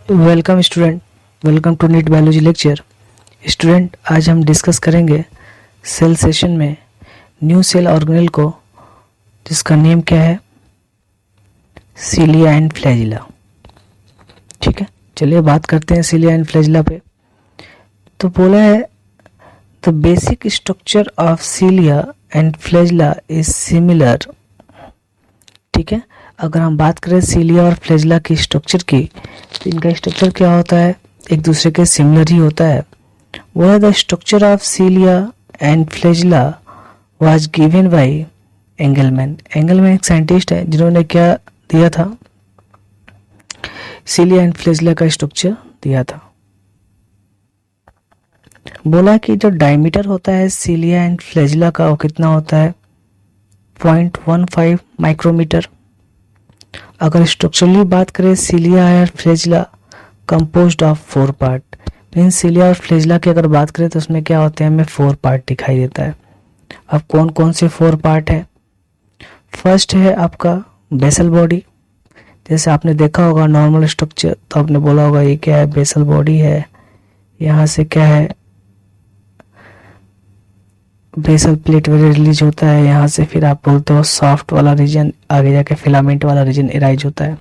Welcome student, welcome to NEET biology lecture. Student, आज हम discuss करेंगे सेल सेशन में न्यू सेल ऑर्गेनेल को, जिसका नेम क्या है, सीलिया एंड फ्लैजिला। ठीक है, चलिए बात करते हैं सीलिया एंड फ्लैजिला पे। तो बोला है the basic structure of cilia and flagella is similar. ठीक है, अगर हम बात करें सीलिया और फ्लैजिला की स्ट्रक्चर की, तो इनका स्ट्रक्चर क्या होता है, एक दूसरे के सिमिलर ही होता है। वो है the structure of cilia and flagella was given by Engelmann. Engelmann एक साइंटिस्ट है जिन्होंने क्या दिया था, सीलिया एंड फ्लैजिला का स्ट्रक्चर दिया था। बोला कि जो डायमीटर होता है सीलिया एंड फ्लैजिला का, वो कितना होता है, 0.15 माइक्रोमीटर। अगर स्ट्रक्चरली बात करें सीलिया और flagella composed of 4 part, means cilia और फ्लैजिला की अगर बात करें तो उसमें क्या होते हैं, हमें 4 पार्ट दिखाई देता है। अब कौन कौन से 4 पार्ट है? फर्स्ट है आपका बेसल बॉडी। जैसे आपने देखा होगा नॉर्मल स्ट्रक्चर, तो आपने बोला होगा ये क्या है, बेसल बॉडी है। यहाँ से क्या है, बेसल प्लेट वगैरह रिलीज होता है। यहाँ से फिर आप बोलते हो सॉफ्ट वाला रीजन, आगे जाके फिलामेंट वाला रीजन इराइज होता है।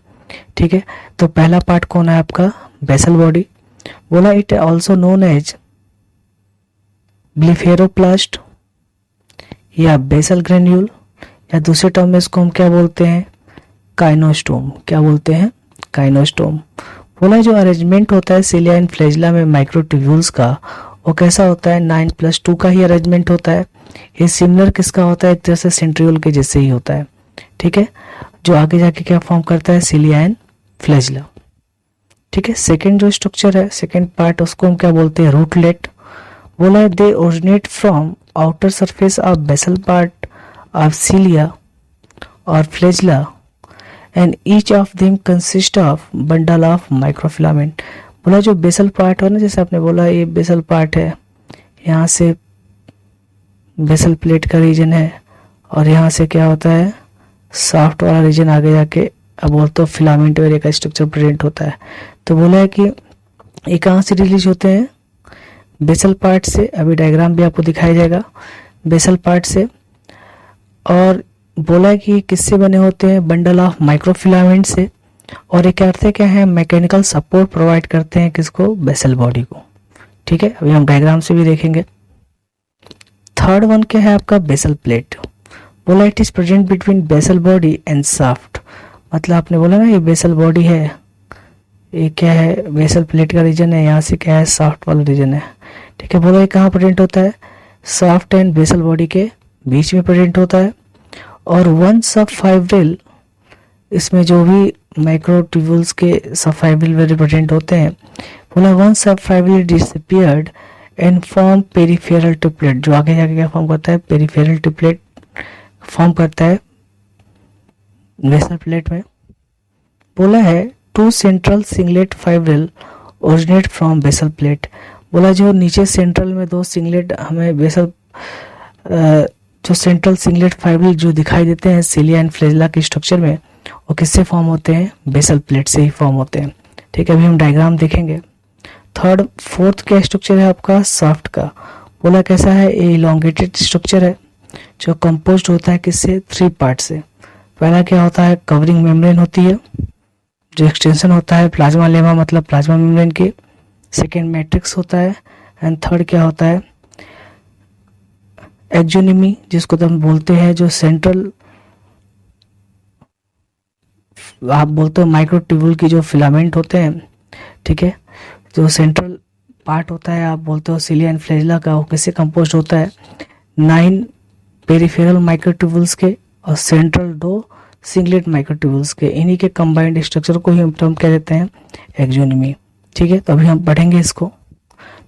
ठीक है, तो पहला पार्ट कौन है आपका, बेसल बॉडी। बोला इट ऑल्सो नोन एज ब्लिफेरोप्लास्ट या बेसल ग्रेन्यूल, या दूसरे टर्म में इसको हम क्या बोलते हैं, काइनोस्टोम। क्या बोलते हैं, काइनोस्टोम। बोला जो अरेंजमेंट होता है सीलिया एंड फ्लैजिला में माइक्रोट्यूब्यूल्स का, वो कैसा होता है, 9+2 का ही अरेंजमेंट होता है। ये सिमिलर किसका होता है, एक तरह से सेंट्रियोल के जैसे ही होता है। ठीक है, जो आगे जाके क्या फॉर्म करता है, सीलिया एंड फ्लैजिला। ठीक है, सेकंड जो स्ट्रक्चर है, सेकंड पार्ट, उसको हम क्या बोलते हैं, रूटलेट। बोला है they originate from outer surface of basal part of cilia और flagella and each of them consist of bundle of microfilament. बोला जो बेसल पार्ट है ना, जैसे आपने बोला ये बेसल पार्ट है, यहाँ से बेसल प्लेट का रीजन है, और यहाँ से क्या होता है, सॉफ्ट वाला रीजन आगे जाके अब बोलते हो फिलामेंट वगैरह का स्ट्रक्चर प्रेजेंट होता है। तो बोला है कि ये कहाँ से रिलीज होते हैं, बेसल पार्ट से। अभी डायग्राम भी आपको दिखाया जाएगा, बेसल पार्ट से। और बोला है कि किससे बने होते हैं, बंडल ऑफ माइक्रोफिलामेंट से। और ये करते क्या है, मैकेनिकल सपोर्ट प्रोवाइड करते हैं किसको, बेसल बॉडी को। ठीक है, अभी हम डायग्राम से भी देखेंगे। थर्ड वन क्या है आपका, बेसल प्लेट। बोला it is present between basal body and shaft. मतलब आपने बोला ना ये बेसल बॉडी है, ये क्या है, बेसल प्लेट का रीजन है, यहाँ से क्या है, शाफ्ट वाला रीजन है। ठीक है, बोला ये कहाँ प्रेजेंट होता है, शाफ्ट एंड बेसल बॉडी के बीच में प्रेजेंट होता है। और वन सब फाइब्रिल, इसमें जो भी माइक्रोट्यूब्यूल्स के सब फाइब्रिल प्रेजेंट होते हैं। बोला वन सब fibril disappeared and form peripheral tubeless. जो आगे जाके क्या फॉर्म करता है, पेरिफेरल ट्यूबलेट फॉर्म करता है बेसल प्लेट में। बोला है 2 central singlet fibril originate from basal plate. बोला जो नीचे सेंट्रल में 2 सिंगलेट हमें बेसल जो सेंट्रल सिंगलेट फाइब्रिल जो दिखाई देते हैं सीलिया एंड फ्लैजिला के स्ट्रक्चर में, वो किससे फॉर्म होते हैं, बेसल प्लेट से ही फॉर्म होते हैं। ठीक है, अभी हम डायग्राम देखेंगे। फोर्थ क्या स्ट्रक्चर है आपका, शाफ्ट का। बोला कैसा है, ये इलोंगेटेड स्ट्रक्चर है जो कंपोज्ड होता है किससे, 3 पार्ट से। पहला क्या होता है, कवरिंग मेम्ब्रेन होती है, जो एक्सटेंशन होता है प्लाज्मा लेमा, मतलब प्लाज्मा मेम्ब्रेन की। सेकेंड मैट्रिक्स होता है, एंड थर्ड क्या होता है, एक्सोनिमी, जिसको हम बोलते हैं जो सेंट्रल, आप बोलते हो माइक्रोट्यूब्यूल की जो फिलामेंट होते हैं। ठीक है, जो सेंट्रल पार्ट होता है आप बोलते हो सीलिया एंड फ्लैजिला का, वो किससे कंपोज्ड होता है, 9 पेरिफेरल माइक्रोट्यूब्यूल्स के और सेंट्रल 2 सिंगलेट माइक्रोट्यूब्यूल्स के। इन्हीं के कंबाइंड स्ट्रक्चर को ही हम टर्म कह देते हैं एक्सोनिमी। ठीक है, तो अभी हम पढ़ेंगे इसको।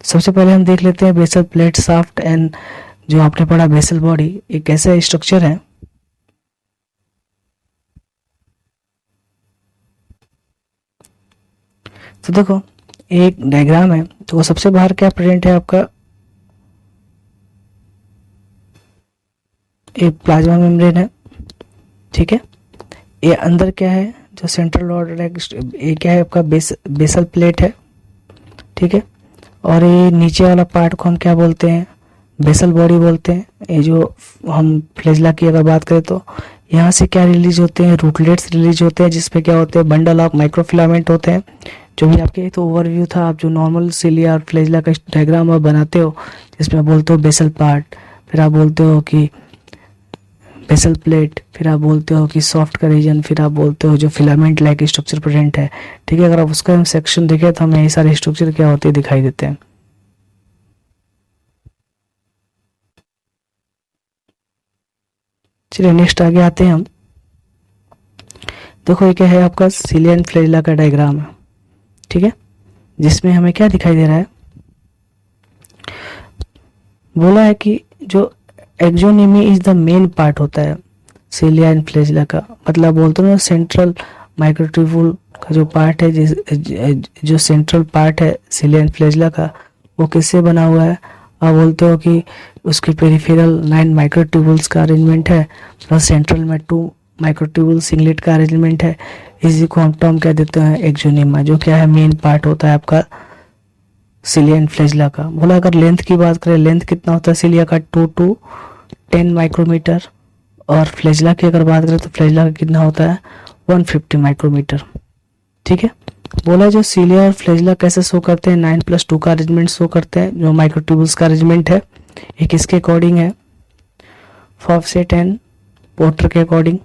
सबसे पहले हम देख लेते हैं बेसल प्लेट, शाफ्ट एंड जो आपने पढ़ा बेसल बॉडी, एक कैसा स्ट्रक्चर है। तो देखो एक डायग्राम है, तो सबसे बाहर क्या प्रेजेंट है आपका, एक प्लाज्मा मेम्ब्रेन है। ठीक है, ये अंदर क्या है, जो सेंट्रल लॉर्ड ये क्या है आपका बेसल प्लेट है, ठीक है। और ये नीचे वाला पार्ट को हम क्या बोलते हैं, बेसल बॉडी बोलते हैं। ये जो हम फ्लैजेला की अगर बात करें तो यहाँ से क्या रिलीज होते हैं, रूटलेट्स रिलीज होते हैं, जिसपे क्या होते हैं, बंडल ऑफ माइक्रोफिलामेंट होते हैं। जो भी आपके तो ओवरव्यू था, आप जो नॉर्मल सिलिया और फ्लैजेला का डायग्राम आप बनाते हो, जिसमें आप बोलते हो बेसल पार्ट, फिर आप बोलते हो कि बेसल प्लेट, फिर आप बोलते हो कि सॉफ्ट का रीजन, फिर आप बोलते हो जो फिलामेंट लाइक स्ट्रक्चर प्रेजेंट है, ठीक है। अगर आप उसका हम सेक्शन देखें तो हमें ये सारे स्ट्रक्चर क्या होते हैं दिखाई देते हैं। चलिए नेक्स्ट आगे आते हैं हम। देखो ये क्या है, आपका सिलिया एंड फ्लैजेला का डायग्राम है, ठीक है, जिसमें हमें क्या दिखाई दे रहा है, बोला है कि जो एक्सोनिमी इज द मेन पार्ट होता है सिलिया एंड फ्लैजेला का, मतलब बोलते हो ना सेंट्रल माइक्रोट्यूब्यूल का जो पार्ट है, जो सेंट्रल पार्ट है सिलिया एंड फ्लैजेला का, वो किससे बना हुआ है। आप बोलते हो कि उसके पेरिफेरल 9 माइक्रोट्यूब्यूल्स का अरेंजमेंट है, प्लस सेंट्रल में 2 माइक्रोट्यूब्यूल सिंगलेट का अरेंजमेंट है। इसी को हम टर्म कह देते हैं एक्सोनिमा, जो क्या है मेन पार्ट होता है आपका सिलिया एंड फ्लैजेला का। बोला अगर लेंथ की बात करें, लेंथ कितना होता है सिलिया का, 2 to 10 माइक्रोमीटर, और फ्लैजेला की अगर बात करें तो फ्लैजेला का कितना होता है, 150 माइक्रोमीटर, ठीक है। बोला जो सिलिया और फ्लैजेला कैसे शो करते हैं, 9+2 का अरेंजमेंट शो करते हैं, जो माइक्रोट्यूब्यूल्स का अरेंजमेंट है। ये किसके अकॉर्डिंग है, फॉफसेट एंड पोर्टर के अकॉर्डिंग।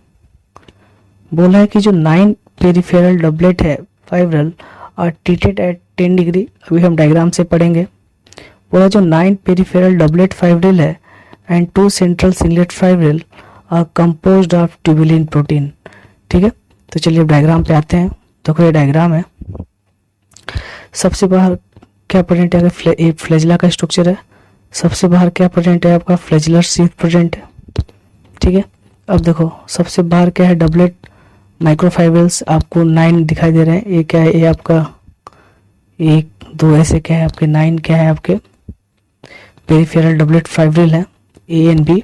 बोला है कि जो 9 पेरिफेरल डबलेट है फाइब्रल और ट्रीटेड एट 10 डिग्री, अभी हम डायग्राम से पढ़ेंगे। बोला जो 9 पेरिफेरल डबलेट फाइब्रिल है and 2 central singlet fibril are composed of tubulin protein, ठीक है। तो चलिए अब डायग्राम पे आते हैं। देखो ये डायग्राम है, सबसे बाहर क्या प्रेजेंट है, फ्लैजेला का स्ट्रक्चर है, सबसे बाहर क्या प्रेजेंट है, आपका फ्लैजेलर शीथ प्रेजेंट है, ठीक है। अब देखो सबसे बाहर क्या है, डबलेट माइक्रोफाइब्रिल्स आपको 9 दिखाई दे रहे हैं। ये क्या है, ये आपका 1 2 ऐसे क्या है आपके 9 क्या है आपके पेरिफेरल डबलेट फाइब्रिल है, ए एंड बी।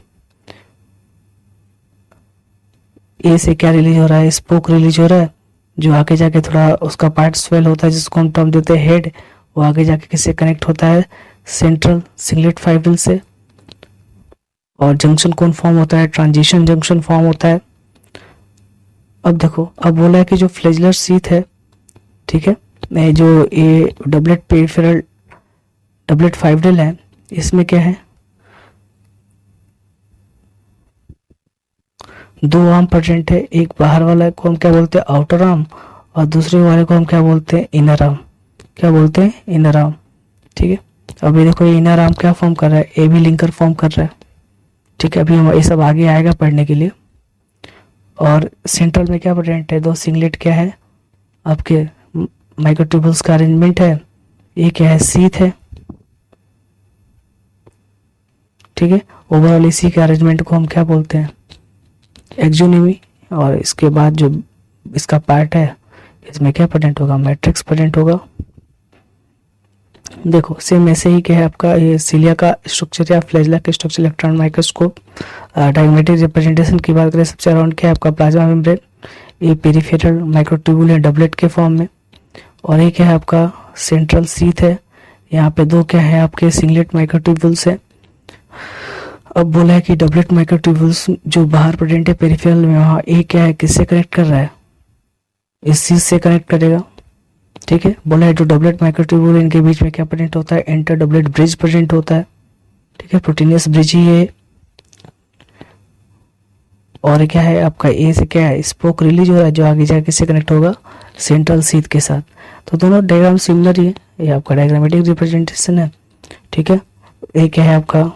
ए से क्या रिलीज हो रहा है, स्पोक रिलीज हो रहा है, जो आगे जाके थोड़ा उसका पार्ट स्वेल होता है, जिसको हम टर्म देते हैं हेड। वो आगे जाके किससे कनेक्ट होता है, सेंट्रल सिंगलेट फाइब्रिल से, और जंक्शन कौन फॉर्म होता है, ट्रांजिशन जंक्शन फॉर्म होता है। अब देखो, अब बोला है कि जो फ्लैजेलर शीथ है, ठीक है, जो ये डबलेट पेरिफेरल डबलेट फाइब्रिल है, इसमें क्या है, 2 आर्म प्रेजेंट है। एक बाहर वाला को हम क्या बोलते हैं, आउटर आर्म, और दूसरे वाले को हम क्या बोलते हैं, इनर आर्म। क्या बोलते हैं, इनर आर्म, ठीक है। अभी देखो ये इनर आर्म क्या फॉर्म कर रहा है, ए बी लिंकर फॉर्म कर रहा है, ठीक है। अभी हम ये सब आगे आएगा पढ़ने के लिए। और सेंट्रल में क्या प्रेजेंट है, 2 सिंगलेट क्या है आपके माइक्रोट्यूब्यूल्स का अरेंजमेंट है। ये क्या है, शीथ है, ठीक है। ओवरऑल इसी के अरेंजमेंट को हम क्या बोलते हैं, एक्सोनिमी। और इसके बाद जो इसका पार्ट है, इसमें क्या प्रेजेंट होगा, मैट्रिक्स प्रेजेंट होगा। देखो सेम ऐसे ही क्या है आपका ये सिलिया का स्ट्रक्चर या फ्लैजेला के structure, electron microscope. Diagrammatic representation की बात करें, सबसे अराउंड क्या है आपका प्लाज्मा मेम्ब्रेन। ये पेरिफेरल माइक्रोट्यूब्यूल है डबलेट के फॉर्म में, और ये क्या है आपका सेंट्रल शीथ है। यहाँ पे 2 क्या है आपके सिंगलेट माइक्रोट्यूब्यूल्स है। अब बोला है कि डबलेट माइक्रोट्यूब्यूल्स जो बाहर प्रेजेंट है पेरिफेरल में, वहाँ ए क्या है, किससे कनेक्ट कर रहा है, इस चीज से कनेक्ट करेगा, ठीक है। बोला है जो डबलेट माइक्रोट्यूब्यूल इनके बीच में क्या प्रेजेंट होता है, इंटर डबलेट ब्रिज प्रेजेंट होता है, ठीक है, प्रोटीनियस ब्रिज ही है। और क्या है आपका ए से क्या है, स्पोक रिलीज हो रहा है, जो आगे जाके किससे कनेक्ट होगा, सेंट्रल शीथ के साथ। तो दोनों डायग्राम सिमिलर ही है, ये आपका डायग्रामेटिक रिप्रेजेंटेशन है, ठीक है। ये क्या है आपका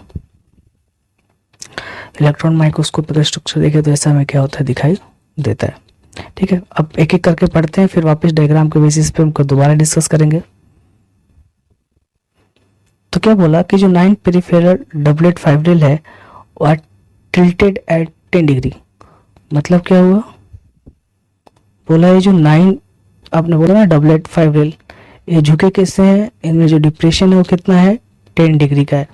इलेक्ट्रॉन माइक्रोस्कोप का स्ट्रक्चर देखे तो ऐसा में क्या होता है, दिखाई देता है, ठीक है। अब एक एक करके पढ़ते हैं, फिर वापस डायग्राम के बेसिस पे हमको दोबारा डिस्कस करेंगे। तो क्या बोला कि जो 9 पेरिफेरल डबलेट फाइब्रिल है वो आर टिल्टेड एट 10 डिग्री। मतलब क्या हुआ, बोला ये जो 9 आपने बोला ना डबलेट फाइब्रिल, ये झुके किससे हैं, इनमें जो डिप्रेशन है वो कितना है, 10 डिग्री का है।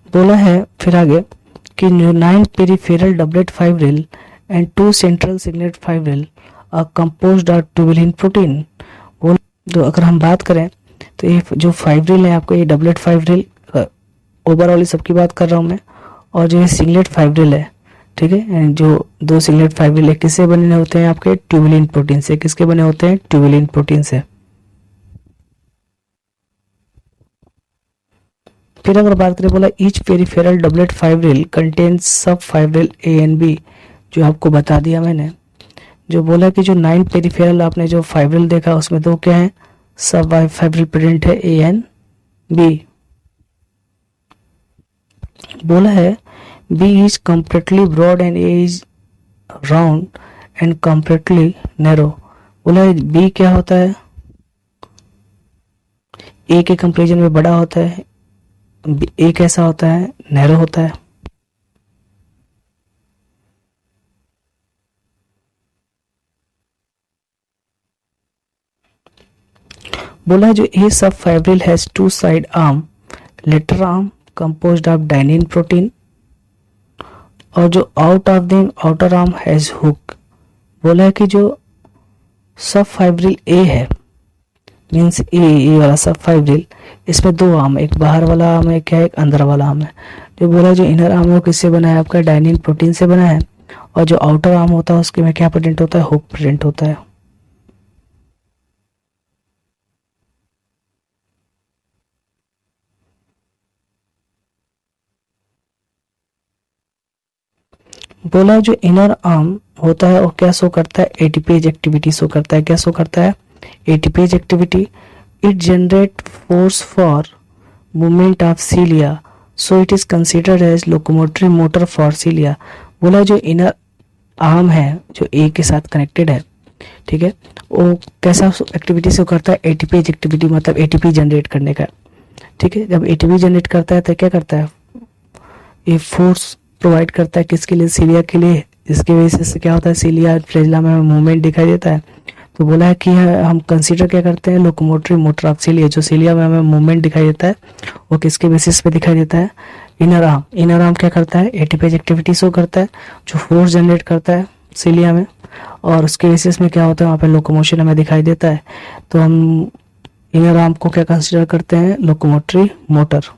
बोला है फिर आगे कि 9 peripheral doublet fibril and two central singlet fibril are composed of tubulin protein. वो तो अगर हम बात करें तो ये जो फाइब्रिल है आपको, ये डबलेट फाइब्रिल, ओवरऑल सबकी बात कर रहा हूँ मैं, और जो ये सिंगलेट फाइब्रिल है, ठीक है, जो दो सिंगलेट फाइब्रिल है किससे बने होते हैं आपके, ट्यूबुलिन प्रोटीन से। किसके बने होते हैं, ट्यूबुलिन प्रोटीन से। फिर अगर बात करें, बोला each peripheral doublet fibril contains सब फाइब्रिल ए एंड बी, जो आपको बता दिया मैंने। जो बोला कि जो 9 पेरिफेरल आपने जो फाइब्रिल देखा उसमें दो क्या है, सब फाइब्रिल प्रेजेंट है, ए एंड बी। बोला है B is completely broad and A is round and completely narrow. बोला है बी क्या होता है, ए के कंपेरिजन में बड़ा होता है, ए कैसा होता है, नैरो होता है। बोला है जो A sub fibril has 2 side arm, lateral arm composed of dynein protein, और जो out of them outer arm has hook. बोला है कि जो सब फाइब्रिल ए है, मीन्स ए वाला सब फाइब्रिल, इसमें 2 आर्म, एक बाहर वाला आर्म है, क्या है, एक अंदर वाला आर्म है। जो बोला जो इनर आर्म है वो किससे बना है आपका, डायनिन प्रोटीन से बना है, और जो आउटर आर्म होता है उसके में क्या प्रेजेंट होता है, हुक प्रेजेंट होता है। बोला जो इनर आर्म होता है वो क्या शो करता है, एटीपीज एक्टिविटी शो करता है। क्या शो करता है, ATPase activity. It generate force for movement of cilia, so it is considered as locomotory motor for cilia. बोला जो इनर आर्म है जो ए के साथ कनेक्टेड है, ठीक है, वो कैसा एक्टिविटी शो करता है, एटीपीज एक्टिविटी, मतलब एटीपी जनरेट करने का, ठीक है। जब एटीपी जनरेट करता है तो क्या करता है, ये फोर्स प्रोवाइड करता है किसके लिए, सीलिया के लिए, जिसकी वजह से क्या होता है, सीलिया फ्लैजेला में मूवमेंट दिखाई देता है। तो बोला है कि हम कंसीडर क्या करते हैं, लोकोमोटरी मोटर ऑफ सीलिया। जो सीलिया में हमें मूवमेंट दिखाई देता है वो किसके बेसिस पे दिखाई देता है, इनर आर्म। इनर आर्म क्या करता है, एटीपीज एक्टिविटी शो करता है, जो फोर्स जनरेट करता है सीलिया में, और उसके बेसिस में क्या होता है, वहाँ पे लोकोमोशन हमें दिखाई देता है। तो हम इनर आर्म को क्या कंसिडर करते हैं, लोकोमोटरी मोटर।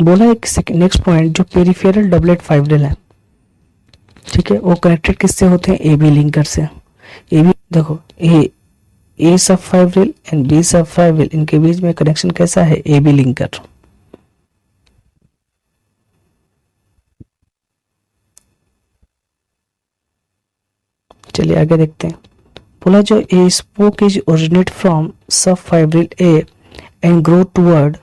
बोला एक नेक्स्ट पॉइंट, जो पेरिफेरल डबलेट फाइब्रिल है, ठीक है, वो कनेक्टेड किससे होते हैं, ए बी लिंकर से। ए बी देखो, ए सब फाइब्रिल एंड बी सब फाइब्रिल, इनके बीच में कनेक्शन कैसा है, ए बी लिंकर। चलिए आगे देखते हैं। बोला जो ए स्पोक इज ओरिजिनेट फ्रॉम सब fibril A and grow toward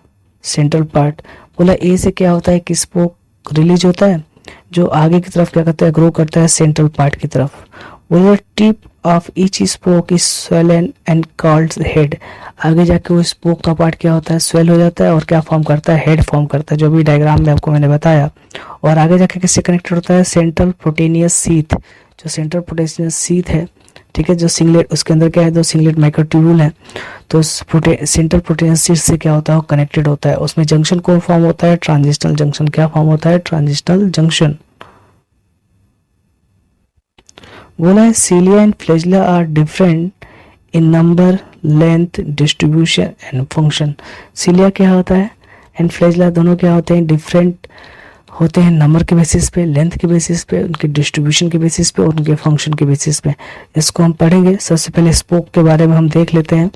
central part. बोला ए से क्या होता है कि स्पोक रिलीज होता है, जो आगे की तरफ क्या करता है, ग्रो करता है सेंट्रल पार्ट की तरफ। बोला tip of each spoke is swollen and called head. आगे जाके वो स्पोक का पार्ट क्या होता है, स्वेल हो जाता है और क्या फॉर्म करता है, हेड फॉर्म करता है, जो भी डायग्राम में आपको मैंने बताया। और आगे जाके किससे कनेक्टेड होता है, सेंट्रल प्रोटेनियस सीथ। जो सेंट्रल प्रोटेनियस सीथ है, ठीक है, जो सिंगलेट, उसके अंदर क्या है, दो सिंगलेट माइक्रोट्यूब्यूल है, तो सेंट्रल प्रोटेनियस सीथ से क्या होता है, वो कनेक्टेड होता है। उसमें जंक्शन कौन फॉर्म होता है, ट्रांजिशनल जंक्शन। क्या फॉर्म होता है, ट्रांजिशनल जंक्शन। बोला है cilia and flagella are different in number, length, distribution and function. Cilia क्या होता है एंड फ्लैजेला दोनों क्या होते हैं, डिफरेंट होते हैं नंबर के बेसिस पे, लेंथ के बेसिस पे, उनके डिस्ट्रीब्यूशन के बेसिस पे और उनके फंक्शन के बेसिस पे। इसको हम पढ़ेंगे। सबसे पहले स्पोक के बारे में हम देख लेते हैं।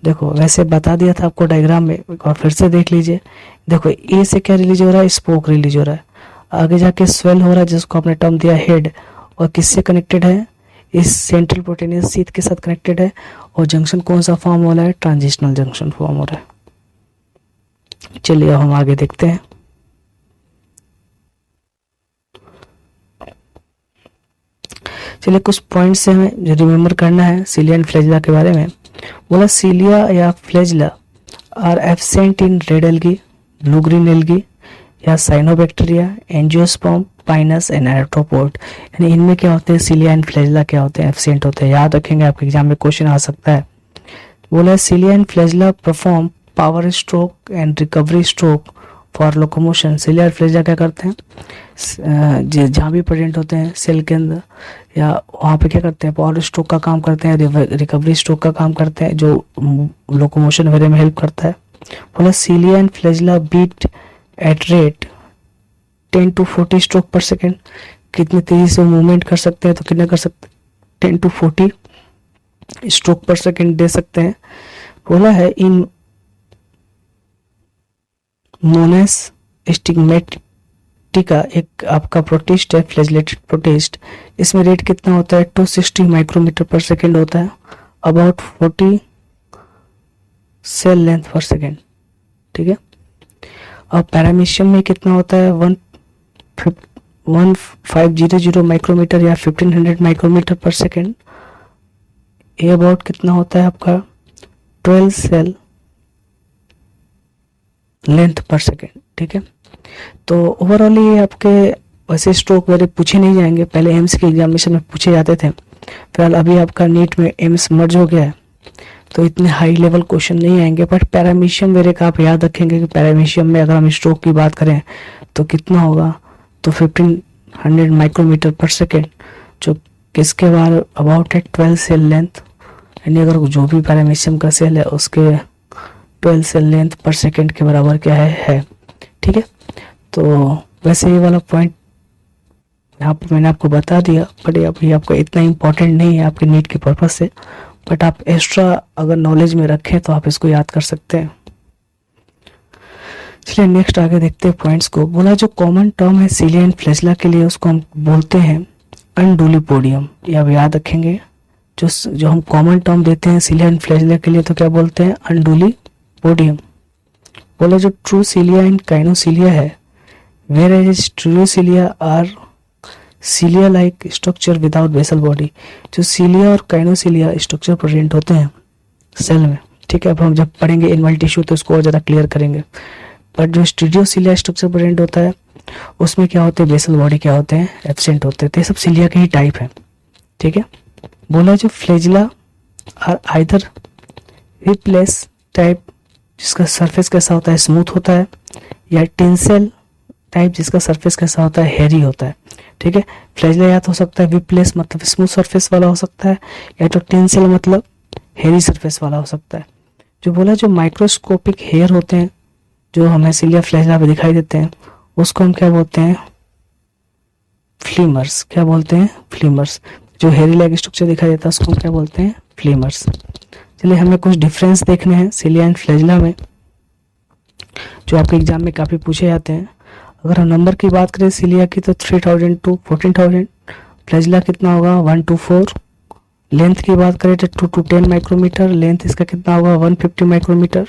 देखो वैसे बता दिया था आपको डायग्राम में, एक बार फिर से देख लीजिए। देखो ए से क्या रिलीज हो रहा है, स्पोक रिलीज हो रहा है, आगे जाके स्वेल हो रहा है जिसको आपने टर्म दिया हेड, और किससे कनेक्टेड है, इस सेंट्रल प्रोटेनियस सीथ के साथ कनेक्टेड है। और जंक्शन कौन सा फॉर्म हो रहा है, ट्रांजिशनल जंक्शन फॉर्म हो रहा है। चलिए अब हम आगे देखते हैं। चलिए कुछ पॉइंट्स से हमें जो रिमेम्बर करना है सीलिया एंड फ्लैजेला के बारे में। बोला सीलिया या flagella are absent in red algae, blue green algae या cyanobacteria, angiosperm, Pinus and arthropod. यानी इनमें क्या होते हैं, सीलिया एंड फ्लैजेला क्या होते हैं, एब्सेंट होते हैं। याद रखेंगे, आपके एग्जाम में क्वेश्चन आ सकता है। बोला सीलिया and flagella perform power stroke and recovery stroke for locomotion. Cilia और फ्लेजिला क्या करते हैं, जहाँ भी प्रेजेंट होते हैं सेल के अंदर या वहाँ पे क्या करते हैं, पावर स्ट्रोक का काम करते हैं, रिकवरी स्ट्रोक का काम करते हैं, जो लोकोमोशन वगैरह में हेल्प करता है। बोला cilia and flagella beat at rate 10 to 40 stroke per second. कितनी तेजी से मूवमेंट कर सकते हैं, तो कितने कर सकते हैं, 10 to 40 स्ट्रोक पर सेकेंड दे सकते हैं। बोला है इन मोनेस स्टिग्मेटिका एक आपका प्रोटिस्ट है, फ्लैजिलेटेड प्रोटिस्ट। इसमें रेट कितना होता है, 260 माइक्रोमीटर पर सेकेंड होता है, अबाउट 40 सेल लेंथ पर सेकेंड। ठीक है। और पैरामीशियम में कितना होता है, 1500 माइक्रोमीटर या 1500 माइक्रोमीटर पर सेकेंड। ये अबाउट कितना होता है आपका 12 सेल लेंथ पर सेकेंड। ठीक है। तो ओवरऑल ये आपके वैसे स्ट्रोक वगैरह पूछे नहीं जाएंगे, पहले एम्स के एग्जामिनेशन में पूछे जाते थे, फिलहाल अभी आपका नीट में एम्स मर्ज हो गया है तो इतने हाई लेवल क्वेश्चन नहीं आएंगे। बट पैरामीशियम वगैरह का आप याद रखेंगे कि पैरामीशियम में अगर हम स्ट्रोक की बात करें तो कितना होगा, तो 1500 माइक्रोमीटर पर सेकेंड, जो किसके बाद अबाउट है 12 सेल लेंथ, यानी अगर जो भी पैरामीशियम का सेल है उसके 12 सेल लेंथ पर सेकेंड के बराबर क्या है। ठीक है। तो वैसे ये वाला पॉइंट यहाँ पर मैंने आपको बता दिया, बट अभी आपका इतना इम्पोर्टेंट नहीं है आपके नीट के पर्पज से, बट आप एक्स्ट्रा अगर नॉलेज में रखें तो आप इसको याद कर सकते हैं। चलिए नेक्स्ट आगे देखते हैं पॉइंट्स को। बोला जो कॉमन टर्म है सिलिया एंड फ्लैजिला के लिए उसको हम बोलते हैं अनडुली पोडियम। ये आप याद रखेंगे, जो हम कॉमन टर्म देते हैं सिलिया एंड फ्लैजिला के लिए तो क्या बोलते हैं, अनडुली पोडियम। बोला जो ट्रू सिलिया एंड काइनोसिलिया है, whereas true cilia are cilia like structure without basal body. जो सिलिया और काइनोसिलिया स्ट्रक्चर प्रेजेंट होते हैं सेल में। ठीक है। अब हम जब पढ़ेंगे एनिमल टिश्यू तो इसको और ज़्यादा क्लियर करेंगे। बट जो स्टीरियोसिलिया स्ट्रक्चर प्रेजेंट होता है उसमें क्या होते हैं, बेसल बॉडी क्या होते हैं, एब्सेंट होते हैं। तो ये सब सिलिया के ही टाइप है। ठीक है। बोला जो flagella are either replace type जिसका सरफेस कैसा होता है, स्मूथ होता है, या टिंसेल टाइप जिसका सरफेस कैसा होता है, हेरी होता है। ठीक है। फ्लैजिला या तो हो सकता है विप्लेस मतलब स्मूथ सरफेस वाला हो सकता है, या तो टिंसेल मतलब हेरी सरफेस वाला हो सकता है। जो बोला जो माइक्रोस्कोपिक हेयर होते हैं जो हमें सिलिया फ्लैजिला पे दिखाई देते हैं उसको हम क्या बोलते हैं, फ्लीमर्स। क्या बोलते हैं, फ्लीमर्स। जो हेरी लाइक स्ट्रक्चर दिखाई देता है उसको हम क्या बोलते हैं, फ्लीमर्स। चलिए हमें कुछ डिफरेंस देखने हैं सिलिया एंड फ्लैजिला में जो आपके एग्जाम में काफ़ी पूछे जाते हैं। अगर हम नंबर की बात करें सिलिया की तो 3000 to 14000, फ्लैजिला कितना होगा 1 to 4। लेंथ की बात करें तो 2 to 10 माइक्रोमीटर, लेंथ इसका कितना होगा 150 micrometre.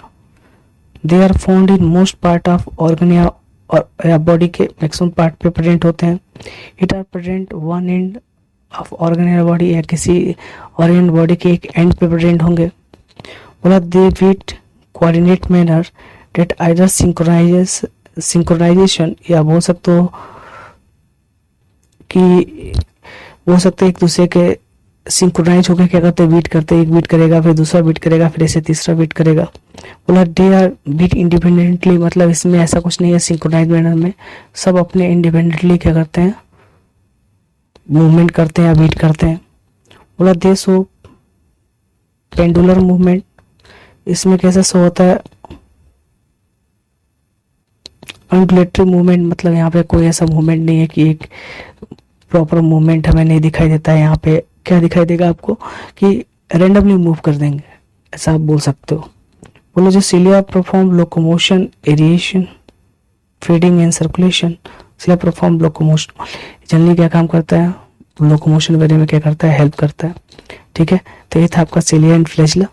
They are found in most part of organ या बॉडी के मैक्सिमम पार्ट पे प्रेजेंट होते हैं। It are present one end of organ या बॉडी, या किसी ऑर्गन बॉडी के एक एंड पे प्रेजेंट होंगे। बोला they beat coordinate manner that either synchronisation, या बोल सकते हो कि हो सकते एक दूसरे के सिंक्रोनाइज होकर क्या करते हैं, बीट करते, एक बीट करेगा फिर दूसरा बीट करेगा फिर ऐसे तीसरा बीट करेगा। बोला दे आर बीट इंडिपेंडेंटली, मतलब इसमें ऐसा कुछ नहीं है सिंक्रोनाइज मैनर में, सब अपने इंडिपेंडेंटली क्या करते हैं, मूवमेंट करते हैं या बीट करते हैं। बोला दे सो पेंडुलर मूवमेंट, इसमें कैसे शो होता है, अनडुलेटरी मूवमेंट, मतलब यहाँ पे कोई ऐसा मूवमेंट नहीं है कि एक प्रॉपर मूवमेंट हमें नहीं दिखाई देता है। यहाँ पे क्या दिखाई देगा आपको कि रैंडमली मूव कर देंगे, ऐसा आप बोल सकते हो। बोलो जो cilia perform locomotion, aeration, feeding and circulation. Cilia perform locomotion, generally क्या काम करता है, लोकोमोशन वगैरह में क्या करता है, हेल्प करता है। ठीक है। तो ये था आपका सिलिया एंड फ्लैजिला।